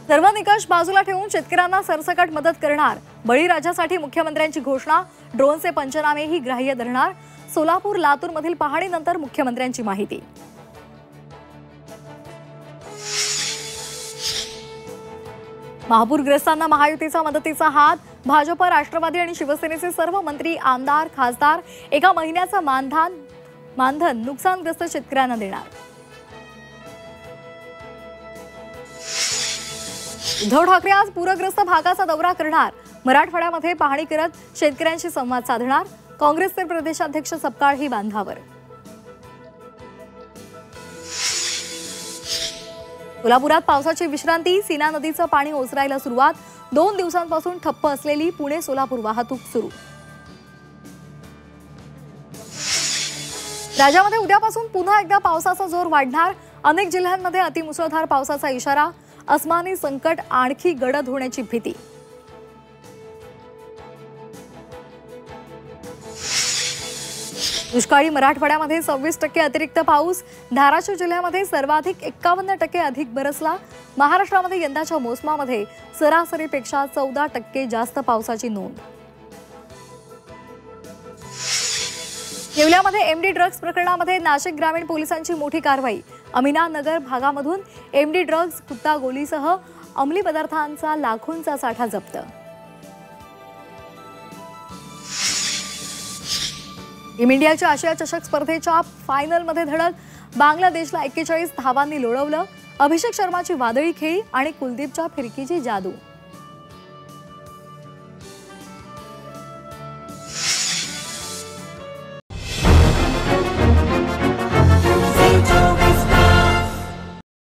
सर्व निकष बाजूला ठेवून शेतकऱ्यांना सरसकट मदत करणार। बळीराजासाठी मुख्यमंत्र्यांची घोषणा। ड्रोनचे पंचनामेही ग्राह्य धरणार। सोलापूर लातूर मधील पाहणीनंतर मुख्यमंत्र्यांची माहिती। महापूरग्रस्तांना महायुतीचा मदतीचा हात। भाजप, राष्ट्रवादी आणि शिवसेनेचे सर्व मंत्री, आमदार, खासदार एका महिन्याचा मानधन नुकसानग्रस्त शेतकऱ्यांना देणार। उद्धव ठाकरे आज पूरग्रस्त भागाचा दौरा करणार। मराठवाड्यामध्ये पाहणी करत शेतकऱ्यांशी संवाद साधणार। काँग्रेसचे प्रदेशाध्यक्ष सपकाळही बांधावर। सोलापुरात पावसाची विश्रांती। सीना नदीचं पाणी ओसरायला सुरुवात। 2 दिवसांपासून ठप्प असलेली पुणे सोलापूर वाहतूक सुरू। राज्यामध्ये उद्यापासून पुन्हा एकदा पावसाचा जोर वाढणार। अनेक जिल्ह्यांमध्ये अतिमुसळधार पावसाचा इशारा। अस्मानी संकट आणखी गडद होण्याची भीती। दुष्काळी मराठवाड्यामध्ये 26% अतिरिक्त पाऊस। धाराशिव जिल्ह्यामध्ये सर्वाधिक 51% अधिक बरसला। महाराष्ट्रामध्ये यंदाच्या मोसमामध्ये सरासरीपेक्षा 14% जास्त पावसाची नोंद। येवल्यामध्ये एमडी ड्रग्ज प्रकरणामध्ये नाशिक ग्रामीण पोलिसांची मोठी कारवाई। अमिनानगर भागामधून एमडी ड्रग्ज, कुत्ता गोलीसह अंमली पदार्थांचा लाखोंचा साठा जप्त। टीम इंडियाच्या आशिया चषक स्पर्धेच्या फायनलमध्ये धडक। बांगलादेशला 41 धावांनी लोळवलं। अभिषेक शर्माची वादळी खेळी आणि कुलदीपच्या फिरकीची जादू।